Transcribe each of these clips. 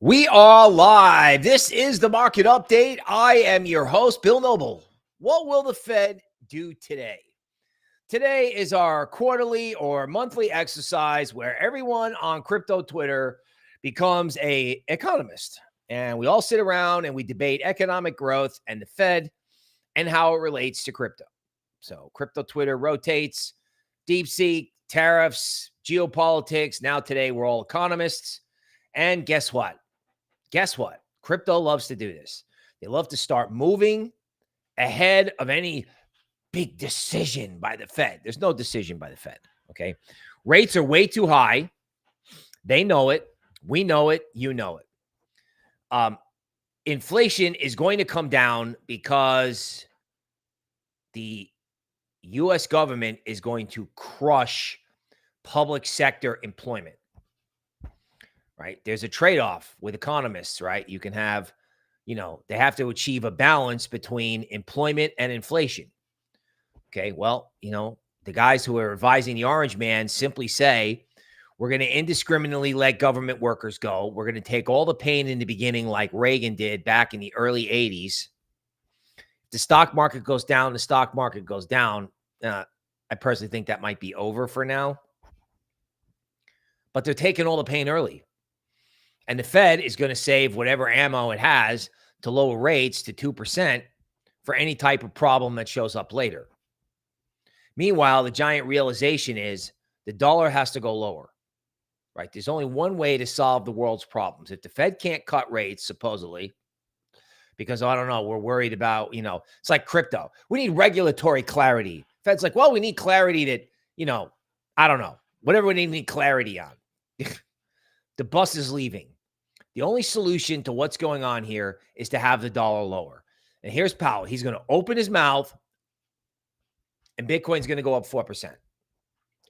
We are live. This is the market update. I am your host, Bill Noble. What will the Fed do today? Today is our quarterly or monthly exercise where everyone on crypto Twitter becomes an economist. And we all sit around and we debate economic growth and the Fed and how it relates to crypto. So crypto Twitter rotates, DeepSeek, tariffs, geopolitics. Now today we're all economists. And guess what? Crypto loves to do this. They love to start moving ahead of any big decision by the Fed. There's no decision by the Fed, okay? Rates are way too high. They know it. We know it. You know it. Inflation is going to come down because the U.S. government is going to crush public sector employment. Right? There's a trade-off with economists, right? You can have, they have to achieve a balance between employment and inflation. Okay, well, the guys who are advising the Orange Man simply say, we're going to indiscriminately let government workers go. We're going to take all the pain in the beginning like Reagan did back in the early 80s. If the stock market goes down, the stock market goes down. I personally think that might be over for now. But they're taking all the pain early. And the Fed is going to save whatever ammo it has to lower rates to 2% for any type of problem that shows up later. Meanwhile, the giant realization is the dollar has to go lower, right? There's only one way to solve the world's problems. If the Fed can't cut rates, supposedly, because I don't know, we're worried about, it's like crypto. We need regulatory clarity. Fed's like, well, we need clarity that, I don't know, whatever we need clarity on. The bus is leaving. The only solution to what's going on here is to have the dollar lower. And here's Powell. He's going to open his mouth and Bitcoin's going to go up 4%.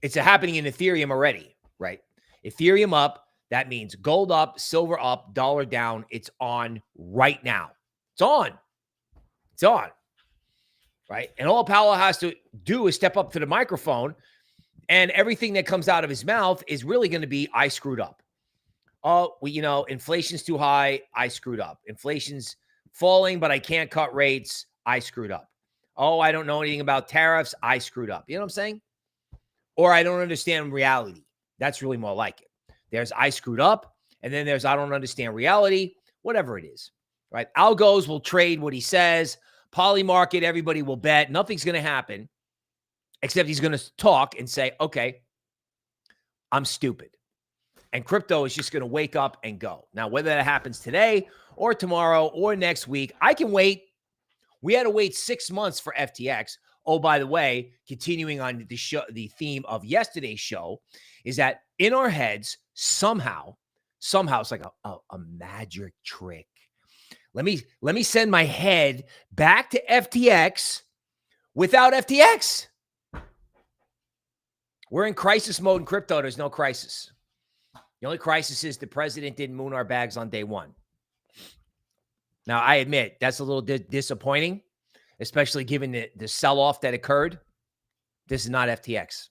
It's happening in Ethereum already, right? Ethereum up. That means gold up, silver up, dollar down. It's on right now. It's on. It's on. Right? And all Powell has to do is step up to the microphone and everything that comes out of his mouth is really going to be, I screwed up. Oh, inflation's too high. I screwed up. Inflation's falling, but I can't cut rates. I screwed up. Oh, I don't know anything about tariffs. I screwed up. You know what I'm saying? Or I don't understand reality. That's really more like it. There's I screwed up, and then there's I don't understand reality, whatever it is, right? Algos will trade what he says. Poly market, everybody will bet. Nothing's going to happen, except he's going to talk and say, okay, I'm stupid. And crypto is just going to wake up and go. Now, whether that happens today or tomorrow or next week, I can wait. We had to wait 6 months for FTX. Oh, by the way, continuing on the show, the theme of yesterday's show is that in our heads, somehow it's like a magic trick. Let me send my head back to FTX without FTX. We're in crisis mode in crypto. There's no crisis. The only crisis is the president didn't moon our bags on day one. Now, I admit that's a little disappointing, especially given the sell-off that occurred. This is not FTX.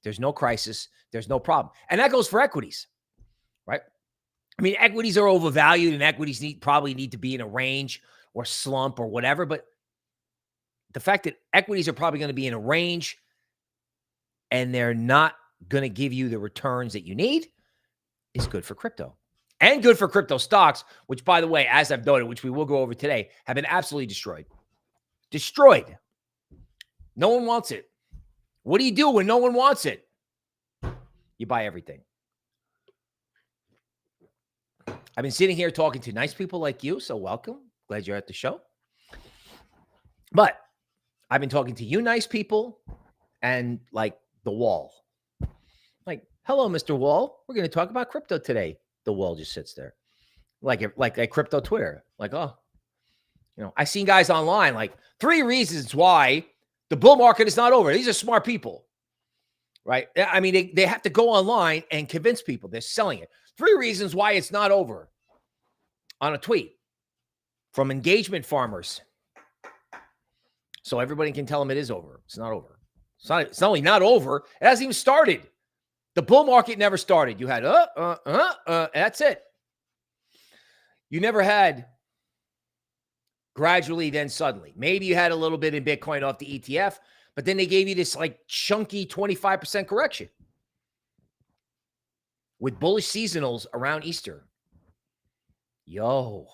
There's no crisis. There's no problem. And that goes for equities, right? I mean, equities are overvalued and equities probably need to be in a range or slump or whatever. But the fact that equities are probably going to be in a range and they're not going to give you the returns that you need is good for crypto and good for crypto stocks, which, by the way, as I've noted, which we will go over today, have been absolutely destroyed. Destroyed. No one wants it. What do you do when no one wants it? You buy everything. I've been sitting here talking to nice people like you, so welcome. Glad you're at the show. But I've been talking to you nice people and like the wall. Like, hello, Mr. Wall. We're going to talk about crypto today. The wall just sits there. Like a crypto Twitter. Like, oh, I've seen guys online, like 3 reasons why the bull market is not over. These are smart people, right? I mean, they have to go online and convince people they're selling it. 3 reasons why it's not over on a tweet from engagement farmers. So everybody can tell them it is over. It's not over. It's not only not over, it hasn't even started. The bull market never started. You had, that's it. You never had gradually, then suddenly. Maybe you had a little bit in Bitcoin off the ETF, but then they gave you this like chunky 25% correction with bullish seasonals around Easter. Yo,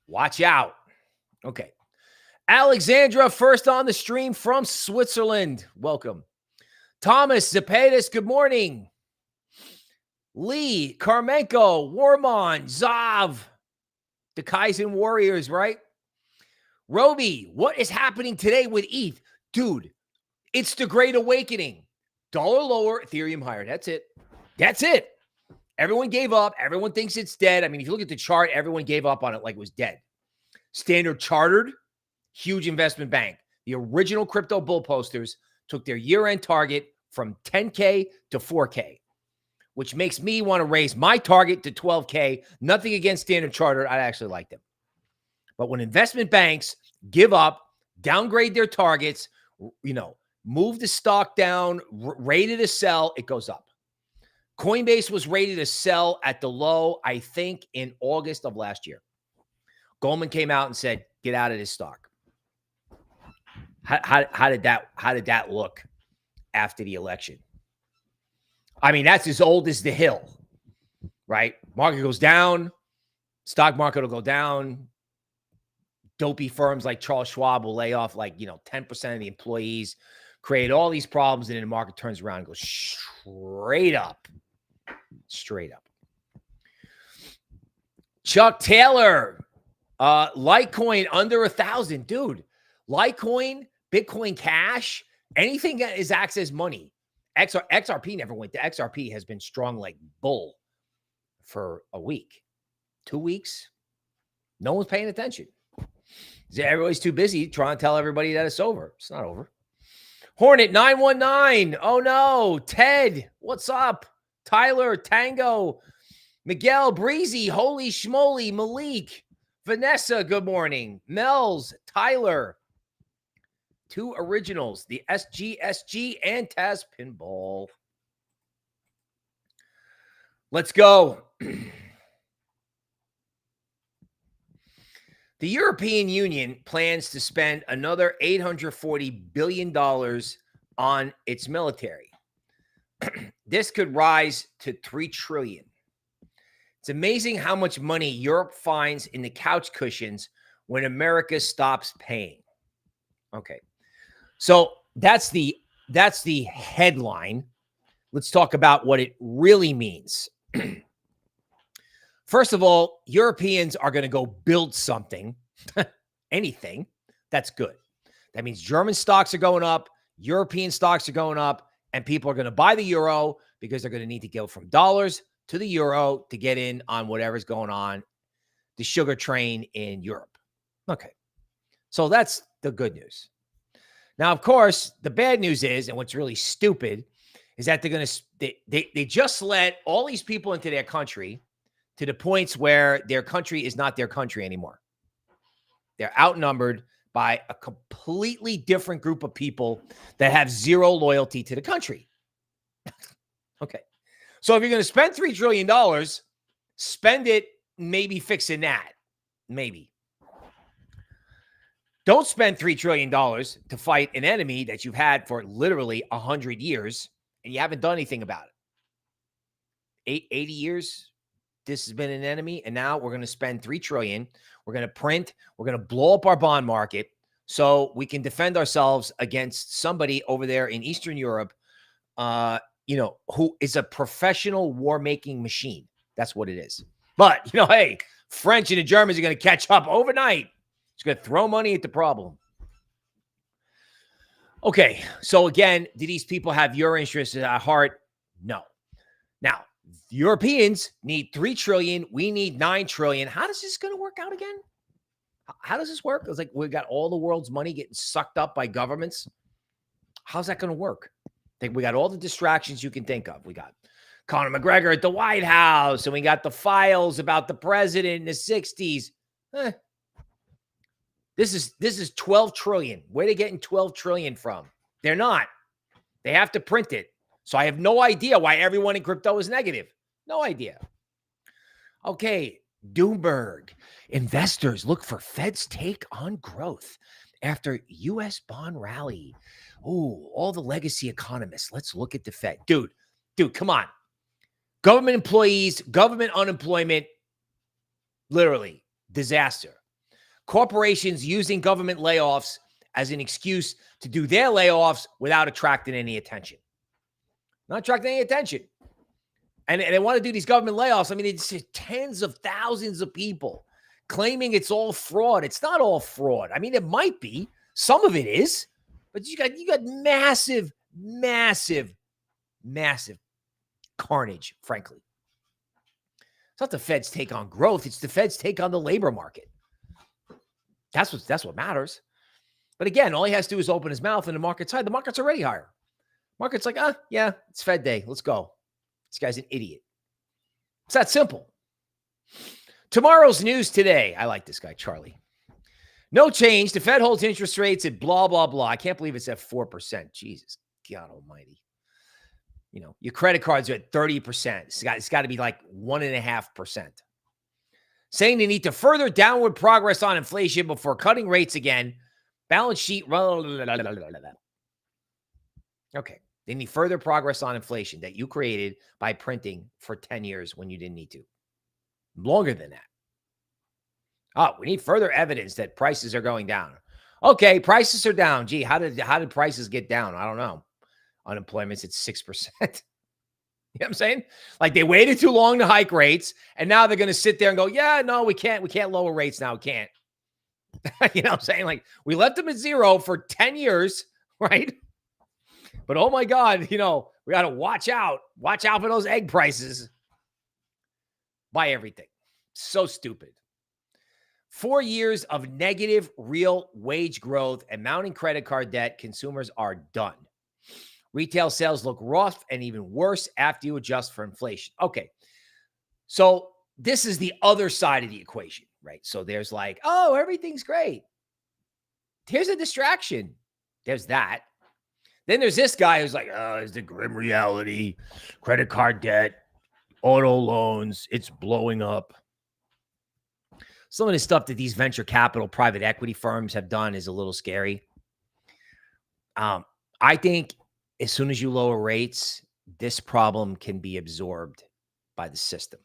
watch out. Okay. Alexandra, first on the stream from Switzerland. Welcome. Thomas Zepetis, good morning. Lee, Karmenko, Warmon, Zav, the Kaizen Warriors, right? Roby, what is happening today with ETH? Dude, it's the Great Awakening. Dollar lower, Ethereum higher. That's it. That's it. Everyone gave up. Everyone thinks it's dead. I mean, if you look at the chart, everyone gave up on it like it was dead. Standard Chartered, huge investment bank. The original crypto bull posters took their year-end target from 10K to 4K, which makes me want to raise my target to 12K. Nothing against Standard Chartered. I actually like them. But when investment banks give up, downgrade their targets, move the stock down, rated to sell, it goes up. Coinbase was rated to sell at the low, I think, in August of last year. Goldman came out and said, get out of this stock. How did that look after the election? I mean, that's as old as the hill, right? Market goes down, stock market will go down. Dopey firms like Charles Schwab will lay off 10% of the employees, create all these problems, and then the market turns around and goes straight up. Straight up. Chuck Taylor, Litecoin under 1,000. Dude, Litecoin, Bitcoin Cash, anything that is access money. XRP never went. The XRP has been strong like bull for a week, 2 weeks. No one's paying attention. Everybody's too busy trying to tell everybody that it's over. It's not over. Hornet 919. Oh no. Ted, what's up? Tyler, Tango, Miguel, Breezy, Holy Schmoly, Malik, Vanessa, good morning. Mel's, Tyler, 2 originals, the SGSG and Taz Pinball. Let's go. The European Union plans to spend another $840 billion on its military. This could rise to $3 trillion. It's amazing how much money Europe finds in the couch cushions when America stops paying. Okay. So that's the headline. Let's talk about what it really means. First of all, Europeans are going to go build something, anything. That's good. That means German stocks are going up, European stocks are going up, and people are going to buy the euro because they're going to need to go from dollars to the euro to get in on whatever's going on, the sugar train in Europe. Okay. So that's the good news. Now, of course, the bad news is, and what's really stupid, is that they're going to, they just let all these people into their country to the points where their country is not their country anymore. They're outnumbered by a completely different group of people that have zero loyalty to the country. Okay. So if you're going to spend $3 trillion, spend it maybe fixing that. Maybe. Don't spend $3 trillion to fight an enemy that you've had for literally 100 years and you haven't done anything about it. 80 years, this has been an enemy, and now we're going to spend $3 trillion. We're going to print. We're going to blow up our bond market so we can defend ourselves against somebody over there in Eastern Europe, who is a professional war-making machine. That's what it is. But, hey, French and the Germans are going to catch up overnight. It's going to throw money at the problem. Okay, so again, do these people have your interests at heart? No. Now, Europeans need $3 trillion. We need $9 trillion. How does this going to work out again? How does this work? It's like we got all the world's money getting sucked up by governments. How's that going to work? We got all the distractions you can think of. We got Conor McGregor at the White House, and we got the files about the president in the 60s. This is 12 trillion. Where are they getting 12 trillion from? They're not. They have to print it. So I have no idea why everyone in crypto is negative. No idea. Okay. Doomberg. Investors look for Fed's take on growth after U.S. bond rally. Oh, all the legacy economists. Let's look at the Fed. Dude, come on. Government employees, government unemployment, literally disaster. Corporations using government layoffs as an excuse to do their layoffs without attracting any attention. Not attracting any attention. And they want to do these government layoffs. I mean, it's tens of thousands of people claiming it's all fraud. It's not all fraud. I mean, it might be. Some of it is. But you got massive, massive, massive carnage, frankly. It's not the Fed's take on growth. It's the Fed's take on the labor market. That's what matters. But again, all he has to do is open his mouth and the market's high. The market's already higher. Market's like, yeah, it's Fed day. Let's go. This guy's an idiot. It's that simple. Tomorrow's news today. I like this guy, Charlie. No change. The Fed holds interest rates at blah, blah, blah. I can't believe it's at 4%. Jesus, God almighty. You know, your credit cards are at 30%. It's got to be like 1.5%. Saying they need to further downward progress on inflation before cutting rates again. Balance sheet. Okay. They need further progress on inflation that you created by printing for 10 years when you didn't need to. Longer than that. Oh, we need further evidence that prices are going down. Okay, prices are down. Gee, how did prices get down? I don't know. Unemployment's at 6%. You know what I'm saying? Like they waited too long to hike rates, and now they're going to sit there and go, yeah, no, we can't lower rates now. We can't. You know what I'm saying? Like we left them at 0 for 10 years, right? But oh my God, you know, we got to watch out. Watch out for those egg prices. Buy everything. So stupid. 4 years of negative real wage growth and mounting credit card debt. Consumers are done. Retail sales look rough and even worse after you adjust for inflation. Okay. So this is the other side of the equation, right? So there's like, oh, everything's great. Here's a distraction. There's that. Then there's this guy who's like, oh, it's the grim reality. Credit card debt, auto loans, it's blowing up. Some of the stuff that these venture capital private equity firms have done is a little scary. I think as soon as you lower rates, this problem can be absorbed by the system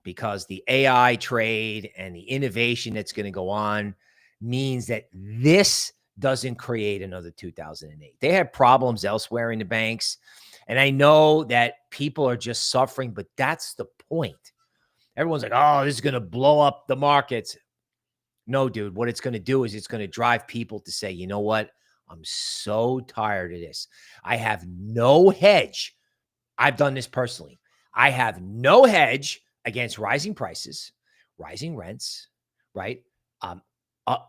because the AI trade and the innovation that's going to go on means that this doesn't create another 2008. They have problems elsewhere in the banks. And I know that people are just suffering, but that's the point. Everyone's like, oh, this is going to blow up the markets. No, dude, what it's going to do is it's going to drive people to say, you know what? I'm so tired of this. I have no hedge. I've done this personally. I have no hedge against rising prices, rising rents, right?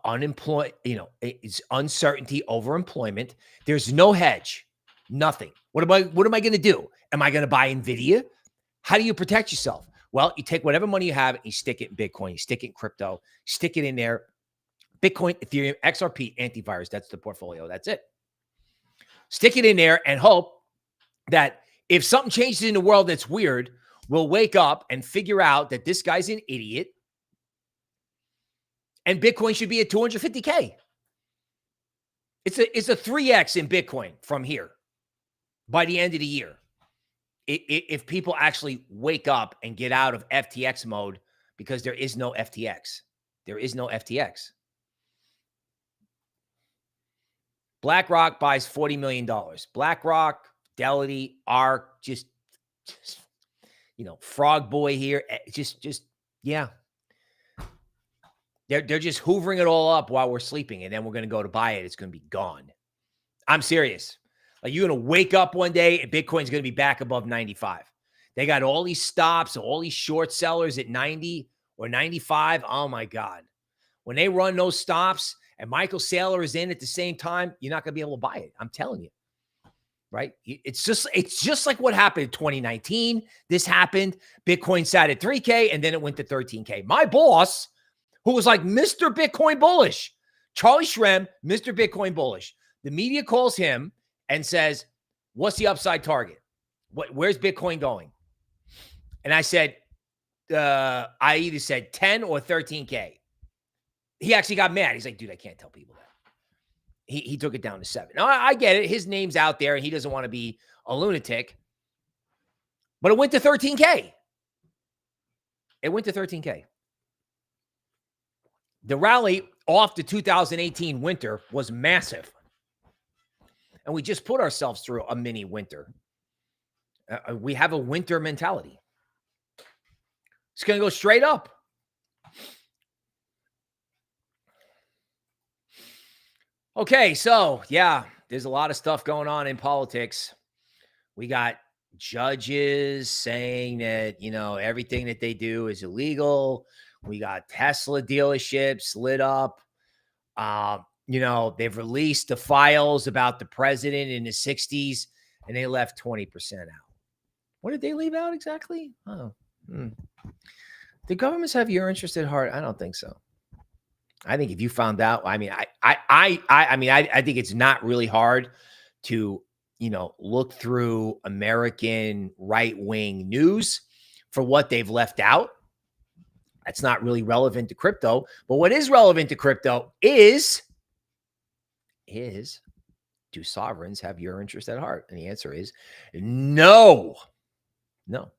Unemployed, you know, it's uncertainty over employment. There's no hedge, nothing. What am I going to do? Am I going to buy NVIDIA? How do you protect yourself? Well, you take whatever money you have and you stick it in Bitcoin, you stick it in crypto, stick it in there. Bitcoin, Ethereum, XRP, antivirus. That's the portfolio. That's it. Stick it in there and hope that if something changes in the world that's weird, we'll wake up and figure out that this guy's an idiot and Bitcoin should be at 250K. It's a 3X in Bitcoin from here by the end of the year. If people actually wake up and get out of FTX mode, because there is no FTX. There is no FTX. BlackRock buys $40 million. BlackRock, Fidelity, ARK, just you know, Frog Boy here. Just yeah. They're just hoovering it all up while we're sleeping, and then we're going to go to buy it. It's going to be gone. I'm serious. Like you're going to wake up one day and Bitcoin's going to be back above 95. They got all these stops, all these short sellers at 90 or 95. Oh my God. When they run those stops and Michael Saylor is in at the same time, you're not going to be able to buy it. I'm telling you. Right? It's just like what happened in 2019. This happened. Bitcoin sat at 3K and then it went to 13K. My boss, who was like Mr. Bitcoin bullish, Charlie Shrem, Mr. Bitcoin bullish. The media calls him and says, what's the upside target? Where's Bitcoin going? And I said, I either said 10 or 13K. He actually got mad. He's like, dude, I can't tell people that. He took it down to 7. Now, I get it. His name's out there, and he doesn't want to be a lunatic. But it went to 13K. It went to 13K. The rally off the 2018 winter was massive. And we just put ourselves through a mini winter. We have a winter mentality. It's going to go straight up. Okay, so yeah, there's a lot of stuff going on in politics. We got judges saying that, everything that they do is illegal. We got Tesla dealerships lit up. They've released the files about the president in the 60s, and they left 20% out. What did they leave out exactly? Oh, The governments have your interest at heart? I don't think so. I think if you found out, I think it's not really hard to, look through American right-wing news for what they've left out. That's not really relevant to crypto. But what is relevant to crypto is do sovereigns have your interest at heart? And the answer is no. No.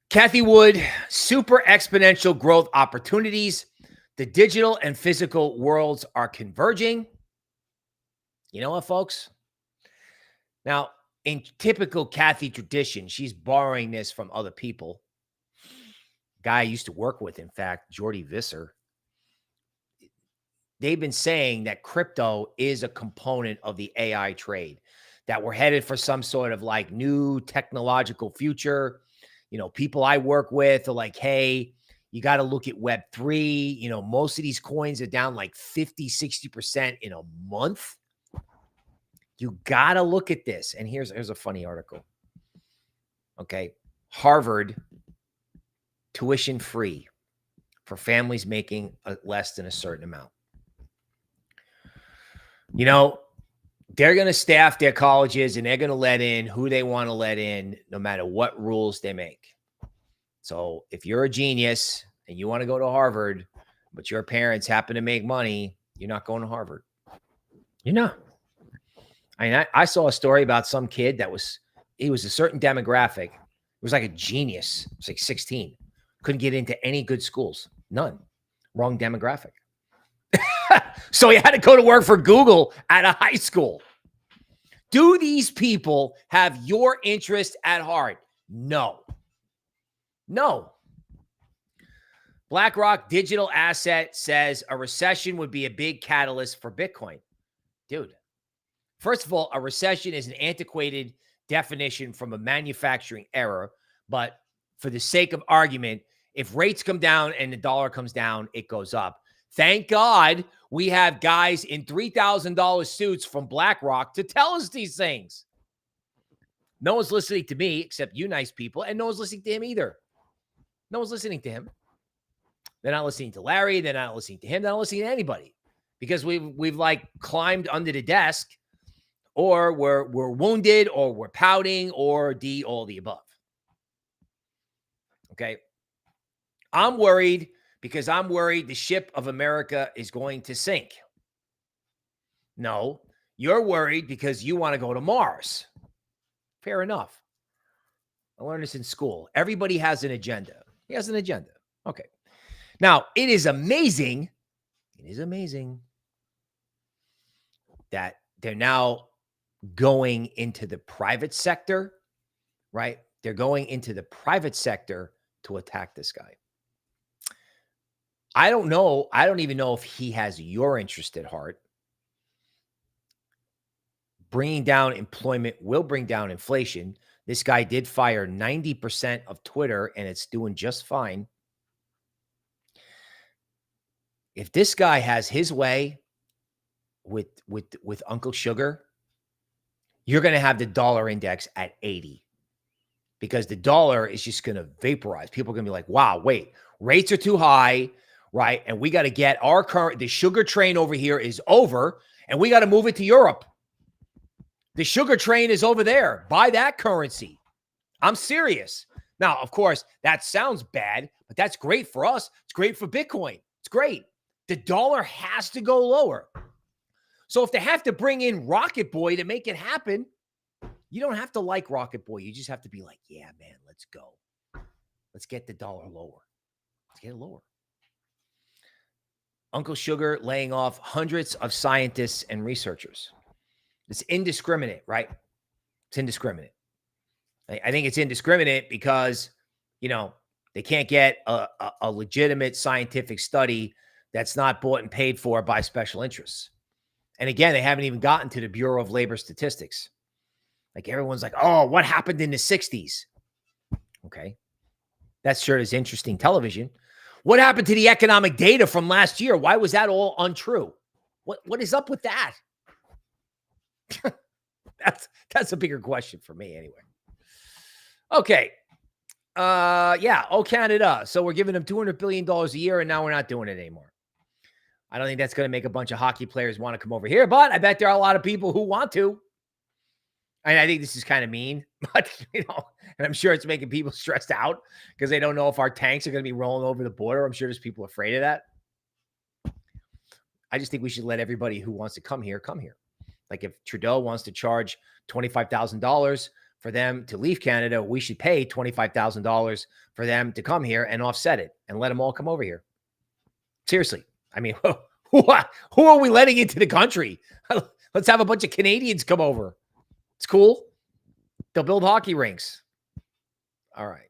Kathy Wood, super exponential growth opportunities. The digital and physical worlds are converging. You know what, folks? Now, in typical Kathy tradition, she's borrowing this from other people. Guy I used to work with, in fact, Jordy Visser. They've been saying that crypto is a component of the AI trade, that we're headed for some sort of like new technological future. People I work with are like, hey, you got to look at Web3. Most of these coins are down like 50, 60% in a month. You got to look at this. And here's a funny article. Okay. Harvard, tuition free for families making less than a certain amount. They're going to staff their colleges and they're going to let in who they want to let in, no matter what rules they make. So if you're a genius and you want to go to Harvard, but your parents happen to make money, you're not going to Harvard. You're not. I saw a story about some kid he was a certain demographic. It was like a genius. It was like 16. Couldn't get into any good schools. None. Wrong demographic. So he had to go to work for Google at a high school. Do these people have your interest at heart? No. No. BlackRock Digital Asset says a recession would be a big catalyst for Bitcoin. Dude, first of all, a recession is an antiquated definition from a manufacturing error. But for the sake of argument, if rates come down and the dollar comes down, it goes up. Thank God we have guys in $3,000 suits from BlackRock to tell us these things. No one's listening to me except you nice people, and no one's listening to him either. No one's listening to him. They're not listening to Larry. They're not listening to him. They're not listening to anybody because we've like climbed under the desk, or we're wounded, or we're pouting, or all the above. Okay. I'm worried because I'm worried the ship of America is going to sink. No, you're worried because you want to go to Mars. Fair enough. I learned this in school. Everybody has an agenda. He has an agenda. Okay. Now, it is amazing that they're now going into the private sector, right? They're going into the private sector to attack this guy. I don't know. I don't even know if he has your interest at heart. Bringing down employment will bring down inflation. This guy did fire 90% of Twitter, and it's doing just fine. If this guy has his way with Uncle Sugar, you're going to have the dollar index at 80 because the dollar is just going to vaporize. People are going to be like, wow, wait, rates are too high, right? And we got to get the sugar train over here is over, and we got to move it to Europe. The sugar train is over there. Buy that currency. I'm serious. Now, of course, that sounds bad, but that's great for us. It's great for Bitcoin. It's great. The dollar has to go lower. So if they have to bring in Rocket Boy to make it happen, you don't have to like Rocket Boy. You just have to be like, yeah, man, let's go. Let's get the dollar lower. Let's get it lower. Uncle Sugar laying off hundreds of scientists and researchers. It's indiscriminate, right? It's indiscriminate. I think it's indiscriminate because, they can't get a legitimate scientific study that's not bought and paid for by special interests. And again, they haven't even gotten to the Bureau of Labor Statistics. Like everyone's like, oh, what happened in the 60s? Okay. That sure is interesting television. What happened to the economic data from last year? Why was that all untrue? What is up with that? That's a bigger question for me anyway. Okay. Canada. So we're giving them $200 billion a year, and now we're not doing it anymore. I don't think that's going to make a bunch of hockey players want to come over here, but I bet there are a lot of people who want to. And I think this is kind of mean, but, and I'm sure it's making people stressed out because they don't know if our tanks are going to be rolling over the border. I'm sure there's people afraid of that. I just think we should let everybody who wants to come here, come here. Like if Trudeau wants to charge $25,000 for them to leave Canada, we should pay $25,000 for them to come here and offset it and let them all come over here. Seriously. I mean, who are we letting into the country? Let's have a bunch of Canadians come over. It's cool. They'll build hockey rinks. All right.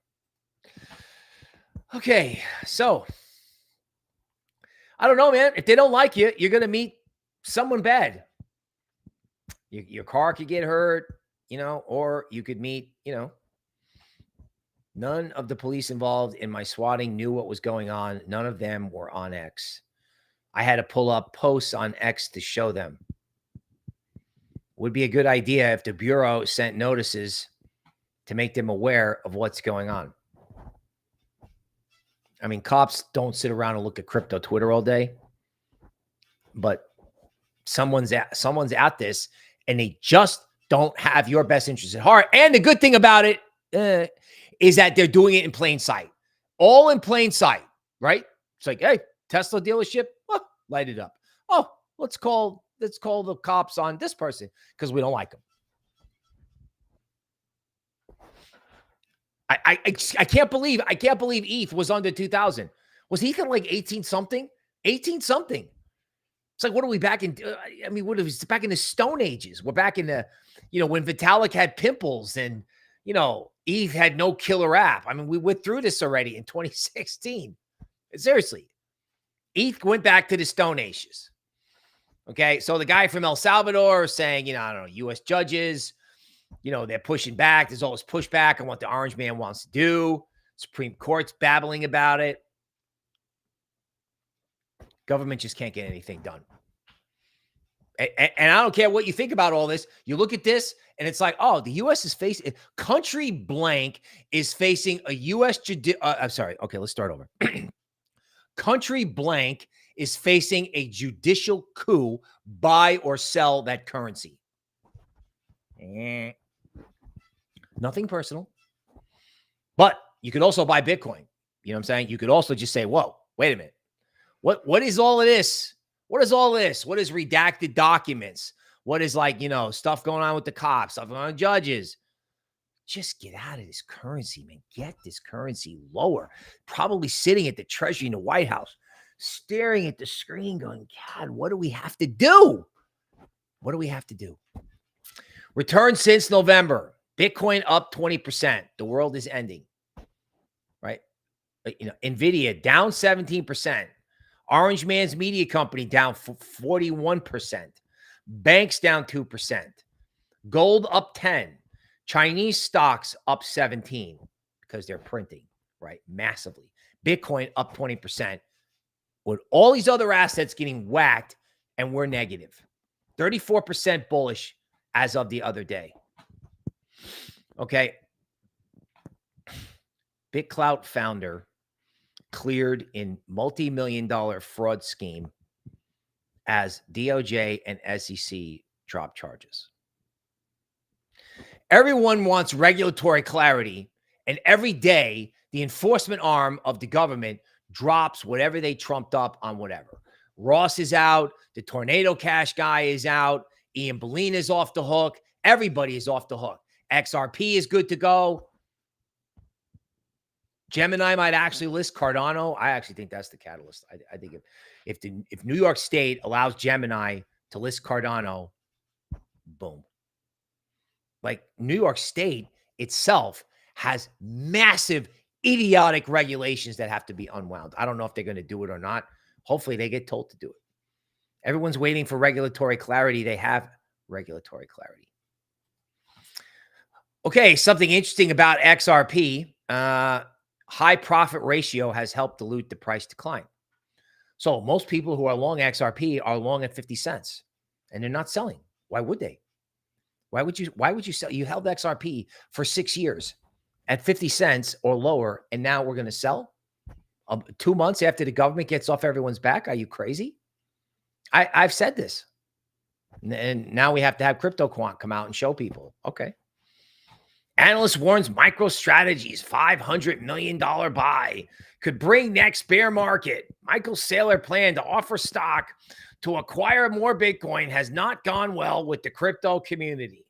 Okay. So I don't know, man. If they don't like you, you're going to meet someone bad. Your car could get hurt, or you could meet, none of the police involved in my swatting knew what was going on. None of them were on X. I had to pull up posts on X to show them. Would be a good idea if the Bureau sent notices to make them aware of what's going on. I mean, cops don't sit around and look at crypto Twitter all day, but someone's at this and they just don't have your best interest at heart. And the good thing about it is that they're doing it in plain sight, all in plain sight, right? It's like, hey, Tesla dealership, light it up. Oh, let's call the cops on this person because we don't like them. I can't believe ETH was under 2,000. Was ETH in like 18 something? 18 something. It's like, what are we back in? What is back in the Stone Ages? We're back in the, when Vitalik had pimples and, ETH had no killer app. I mean, we went through this already in 2016. Seriously. ETH went back to the Stone Ages. Okay. So the guy from El Salvador is saying, I don't know, U.S. judges, they're pushing back. There's always pushback on what the orange man wants to do. Supreme Court's babbling about it. Government just can't get anything done. And I don't care what you think about all this. You look at this and it's like, oh, the U.S. is facing, country blank is facing a U.S. I'm sorry. Okay, let's start over. Country blank is facing a judicial coup, buy or sell that currency. Nothing personal. But you could also buy Bitcoin. You know what I'm saying? You could also just say, whoa, wait a minute. What is all of this? What is all this? What is redacted documents? What is stuff going on with the cops, stuff going on with judges? Just get out of this currency, man. Get this currency lower. Probably sitting at the Treasury in the White House, staring at the screen going, God, what do we have to do? What do we have to do? Return since November. Bitcoin up 20%. The world is ending. Right? NVIDIA down 17%. Orange Man's media company down 41%. Banks down 2%. Gold up 10. Chinese stocks up 17 because they're printing, right? Massively. Bitcoin up 20%. With all these other assets getting whacked, and we're negative. 34% bullish as of the other day. Okay. BitClout founder cleared in multi-million-dollar fraud scheme as DOJ and SEC drop charges. Everyone wants regulatory clarity And every day, the enforcement arm of the government drops whatever they trumped up on whatever. Ross is out. The Tornado Cash guy is out. Ian Bellina is off the hook. Everybody is off the hook. XRP is good to go. Gemini might actually list Cardano. I actually think that's the catalyst. I think if New York State allows Gemini to list Cardano, boom. Like New York State itself has massive, idiotic regulations that have to be unwound. I don't know if they're going to do it or not. Hopefully they get told to do it. Everyone's waiting for regulatory clarity. They have regulatory clarity. Okay, something interesting about XRP. High profit ratio has helped dilute the price decline. So most people who are long XRP are long at 50 cents and they're not selling. Why would they? Why would you sell? You held XRP for 6 years at 50 cents or lower, and now we're going to sell 2 months after the government gets off everyone's back? Are you crazy? I've said this. And now we have to have CryptoQuant come out and show people. Okay. Analyst warns MicroStrategy's $500 million buy could bring next bear market. Michael Saylor plan to offer stock to acquire more Bitcoin has not gone well with the crypto community.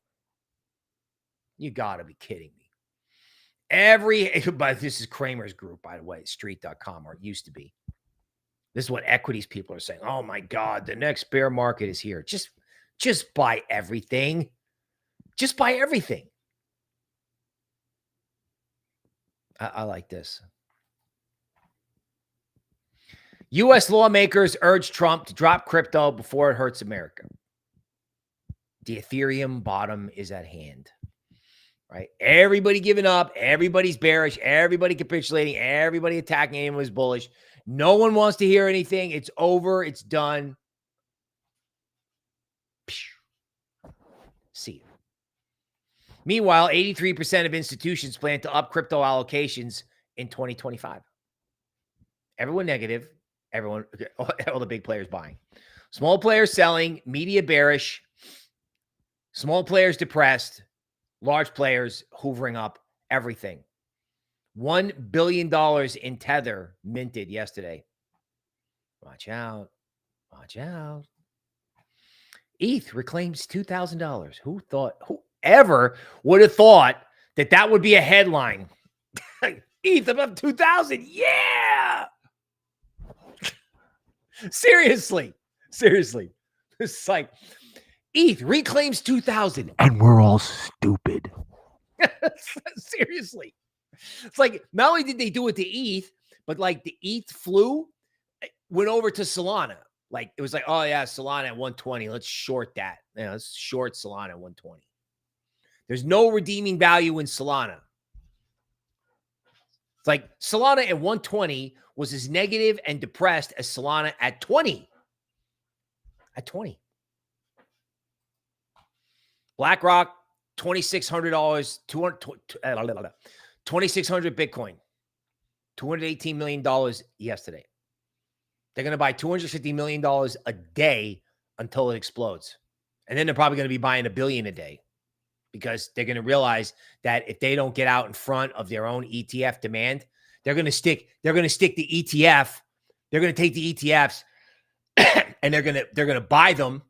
You got to be kidding me. But this is Kramer's group, by the way, street.com, or it used to be. This is what equities people are saying. Oh my God, the next bear market is here. Just buy everything. Just buy everything. I like this. U.S. lawmakers urge Trump to drop crypto before it hurts America. The Ethereum bottom is at hand. Right? Everybody giving up. Everybody's bearish. Everybody capitulating. Everybody attacking anyone who's bullish. No one wants to hear anything. It's over. It's done. See you. Meanwhile, 83% of institutions plan to up crypto allocations in 2025. Everyone negative. Everyone, all the big players buying. Small players selling. Media bearish. Small players depressed. Large players hoovering up everything. $1 billion in Tether minted yesterday. Watch out. Watch out. ETH reclaims $2,000. Whoever would have thought that would be a headline? ETH above 2,000. Yeah. Seriously. It's like ETH reclaims 2,000 and we're all stupid. Seriously. It's like, not only did they do it to ETH, but like the ETH flu went over to Solana. Like, it was like, oh yeah, Solana at 120. Let's short that. Yeah, let's short Solana at 120. There's no redeeming value in Solana. It's like Solana at 120 was as negative and depressed as Solana at 20. At 20. BlackRock, $2,600, 2,600 Bitcoin, $218 million yesterday. They're going to buy $250 million a day until it explodes. And then they're probably going to be buying $1 billion a day because they're going to realize that if they don't get out in front of their own ETF demand, they're going to stick the ETF. They're going to take the ETFs and they're going to buy them.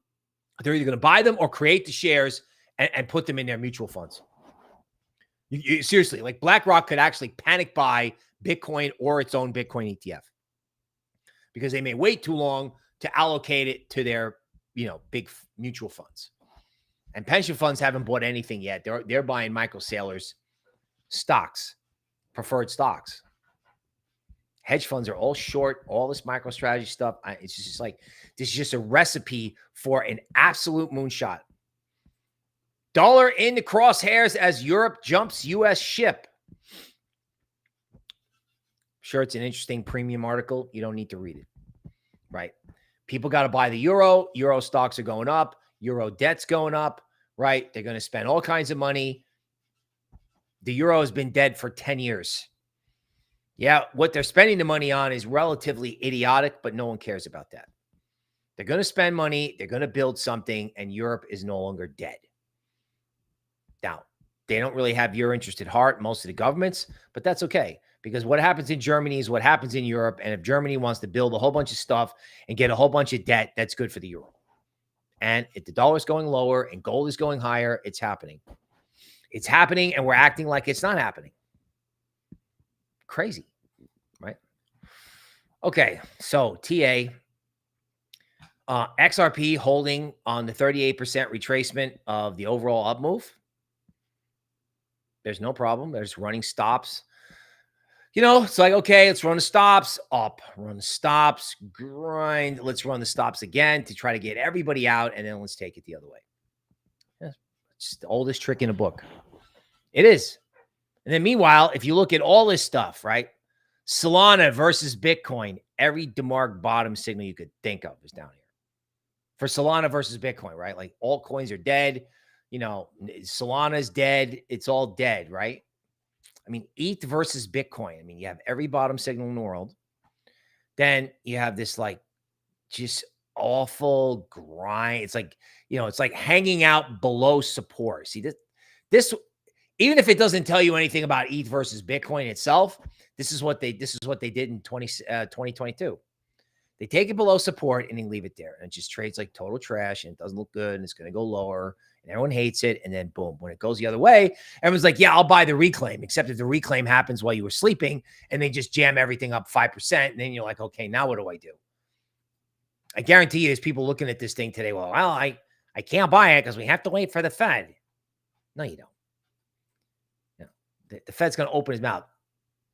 They're either going to buy them or create the shares and put them in their mutual funds. Seriously, like BlackRock could actually panic buy Bitcoin or its own Bitcoin ETF because they may wait too long to allocate it to their, big mutual funds. And pension funds haven't bought anything yet. They're buying Michael Saylor's stocks, preferred stocks. Hedge funds are all short, all this MicroStrategy stuff. It's just like, this is just a recipe for an absolute moonshot. Dollar in the crosshairs as Europe jumps U.S. ship. Sure, it's an interesting premium article. You don't need to read it, right? People got to buy the euro. Euro stocks are going up. Euro debt's going up, right? They're going to spend all kinds of money. The euro has been dead for 10 years. Yeah, what they're spending the money on is relatively idiotic, but no one cares about that. They're going to spend money. They're going to build something, and Europe is no longer dead. Now, They don't really have your interest at heart, most of the governments, but that's okay. Because what happens in Germany is what happens in Europe. And if Germany wants to build a whole bunch of stuff and get a whole bunch of debt, that's good for the euro. And if the dollar is going lower and gold is going higher, it's happening. It's happening, and we're acting like it's not happening. Crazy, right? Okay, so TA, XRP holding on the 38% retracement of the overall up move. There's no problem. There's running stops. It's like, okay, let's run the stops, up, run the stops, grind. Let's run the stops again to try to get everybody out, and then let's take it the other way. Yeah, it's the oldest trick in the book. It is. And then meanwhile, if you look at all this stuff, right? Solana versus Bitcoin, every DeMarc bottom signal you could think of is down here. For Solana versus Bitcoin, right? Like altcoins are dead. Solana's dead. It's all dead, right? I mean, ETH versus Bitcoin. I mean, you have every bottom signal in the world. Then you have this like just awful grind. It's like, it's like hanging out below support. See, this even if it doesn't tell you anything about ETH versus Bitcoin itself, this is what they did in 2022. They take it below support and they leave it there. And it just trades like total trash, and it doesn't look good, and it's going to go lower, and everyone hates it. And then boom, when it goes the other way, everyone's like, yeah, I'll buy the reclaim, except if the reclaim happens while you were sleeping and they just jam everything up 5%. And then you're like, okay, now what do I do? I guarantee you there's people looking at this thing today. Well, I can't buy it because we have to wait for the Fed. No, you don't. The Fed's going to open his mouth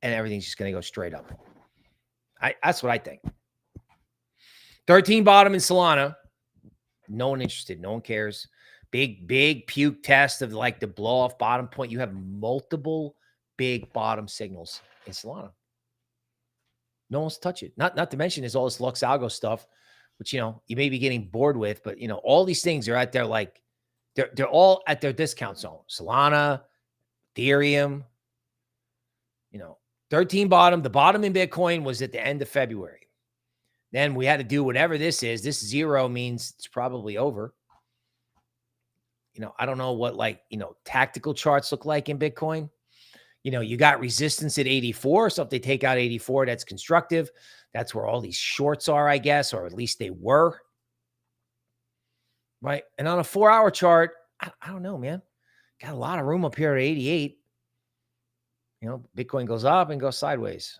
and everything's just going to go straight up. That's what I think. 13 bottom in Solana. No one interested. No one cares. Big puke test of like the blow off bottom point. You have multiple big bottom signals in Solana. No one's touch it. Not to mention there's all this Lux Algo stuff, which, you may be getting bored with, but all these things are out there. Like they're all at their discount zone. Solana, Ethereum, 13 bottom. The bottom in Bitcoin was at the end of February. Then we had to do whatever this is. This 0 means it's probably over. I don't know what tactical charts look like in Bitcoin. You got resistance at 84. So if they take out 84, that's constructive. That's where all these shorts are, I guess, or at least they were. Right. And on a 4-hour chart, I don't know, man. Got a lot of room up here at 88. Bitcoin goes up and goes sideways.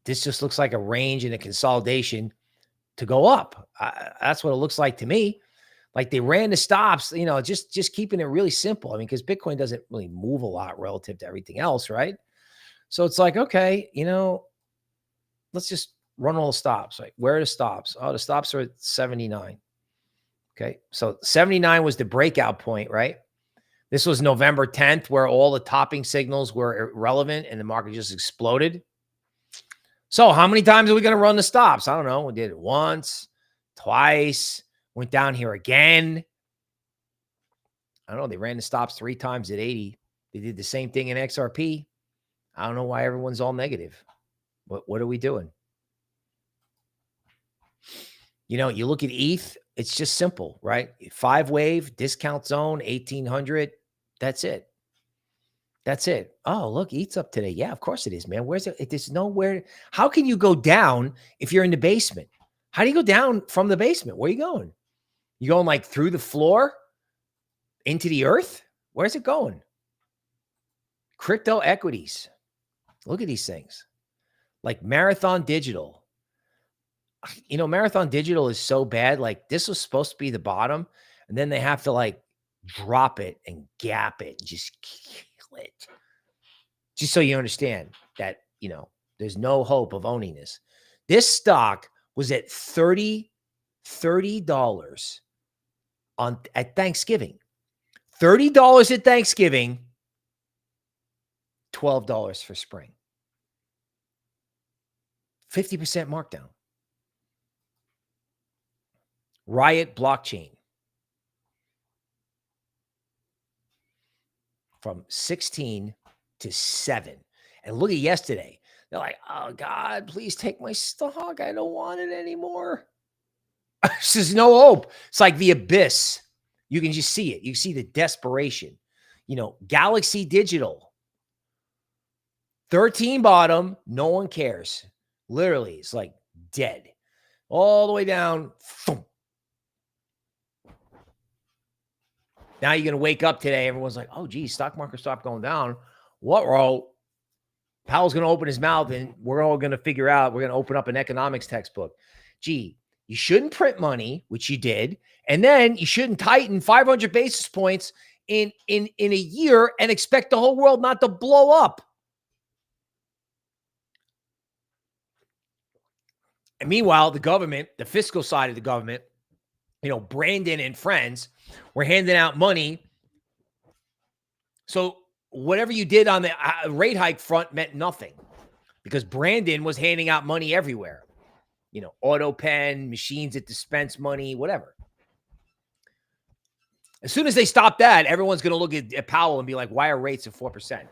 This just looks like a range and a consolidation to go up. That's what it looks like to me. Like they ran the stops, just keeping it really simple. I mean, because Bitcoin doesn't really move a lot relative to everything else, right? So it's like, okay, let's just run all the stops. Like, where are the stops? Oh, the stops are at 79. Okay, so 79 was the breakout point, right? This was November 10th, where all the topping signals were irrelevant and the market just exploded. So how many times are we going to run the stops? I don't know. We did it once, twice, went down here again. I don't know. They ran the stops 3 times at 80. They did the same thing in XRP. I don't know why everyone's all negative. What are we doing? You look at ETH, it's just simple, right? 5-wave, discount zone, 1800. That's it. That's it. Oh, look, ETH's up today. Yeah, of course it is, man. Where's it? There's nowhere. How can you go down if you're in the basement? How do you go down from the basement? Where are you going? You going like through the floor into the earth? Where's it going? Crypto equities. Look at these things. Like Marathon Digital. Marathon Digital is so bad. Like this was supposed to be the bottom, and then they have to like drop it and gap it and just kill it. Just so you understand that, there's no hope of owning this. This stock was at $30 at Thanksgiving. $30 at Thanksgiving, $12 for spring. 50% markdown. Riot blockchain from 16 to 7. And look at yesterday. They're like, oh God, please take my stock. I don't want it anymore. There's no hope. It's like the abyss. You can just see it. You see the desperation. Galaxy Digital, 13 bottom, no one cares. Literally, it's like dead. All the way down. Thump. Now you're going to wake up today. Everyone's like, oh, geez, stock market stopped going down. What, bro? Powell's going to open his mouth and we're all going to figure out, we're going to open up an economics textbook. Gee, you shouldn't print money, which you did. And then you shouldn't tighten 500 basis points in a year and expect the whole world not to blow up. And meanwhile, the government, the fiscal side of the government, Brandon and friends were handing out money. So whatever you did on the rate hike front meant nothing because Brandon was handing out money everywhere. Auto pen, machines that dispense money, whatever. As soon as they stop that, everyone's going to look at Powell and be like, why are rates at 4%?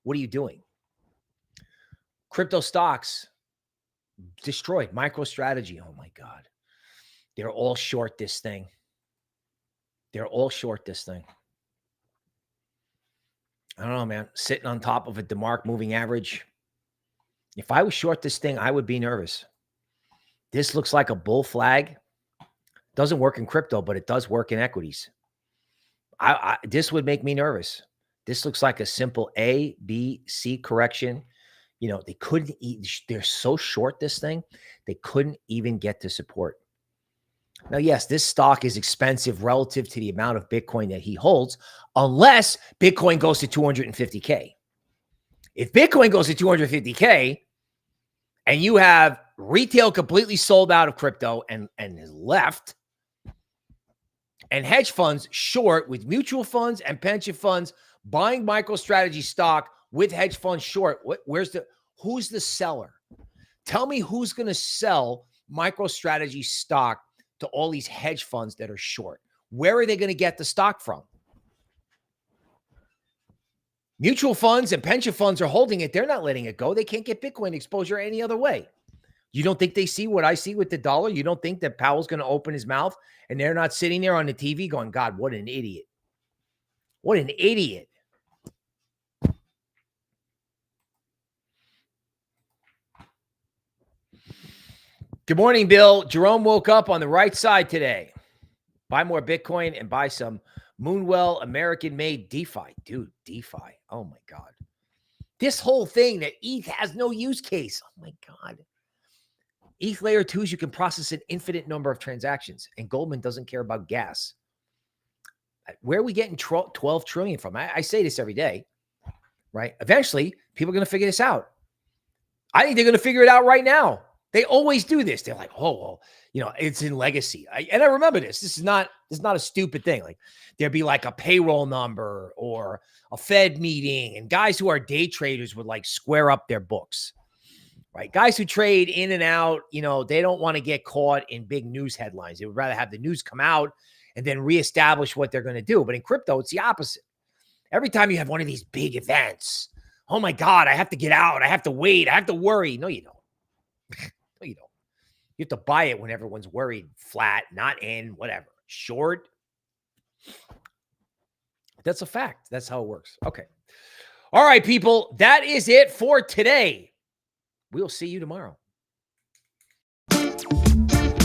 What are you doing? Crypto stocks destroyed. MicroStrategy. Oh my God. They're all short this thing. I don't know, man. Sitting on top of a DeMark moving average. If I was short this thing, I would be nervous. This looks like a bull flag. Doesn't work in crypto, but it does work in equities. This would make me nervous. This looks like a simple A, B, C correction. They couldn't they're so short this thing, they couldn't even get to support. Now, yes, this stock is expensive relative to the amount of Bitcoin that he holds, unless Bitcoin goes to 250K. If Bitcoin goes to 250K and you have retail completely sold out of crypto and is left, and hedge funds short with mutual funds and pension funds buying MicroStrategy stock with hedge funds short, who's the seller? Tell me who's going to sell MicroStrategy stock to all these hedge funds that are short. Where are they going to get the stock from? Mutual funds and pension funds are holding it. They're not letting it go. They can't get Bitcoin exposure any other way. You don't think they see what I see with the dollar? You don't think that Powell's going to open his mouth and they're not sitting there on the TV going, God, what an idiot. What an idiot. Good morning, Bill. Jerome woke up on the right side today. Buy more Bitcoin and buy some Moonwell American-made DeFi. Dude, DeFi. Oh, my God. This whole thing that ETH has no use case. Oh, my God. ETH layer 2s, you can process an infinite number of transactions, and Goldman doesn't care about gas. Where are we getting 12 trillion from? I say this every day, right? Eventually, people are going to figure this out. I think they're going to figure it out right now. They always do this. They're like, oh, well, it's in legacy. And I remember this. This is not a stupid thing. Like there'd be like a payroll number or a Fed meeting, and guys who are day traders would like square up their books, right? Guys who trade in and out, they don't want to get caught in big news headlines. They would rather have the news come out and then reestablish what they're going to do. But in crypto, it's the opposite. Every time you have one of these big events, oh my God, I have to get out. I have to wait. I have to worry. No, you don't. No, you don't. You have to buy it when everyone's worried, flat, not in, whatever, short. That's a fact. That's how it works. Okay. All right, people. That is it for today. We'll see you tomorrow.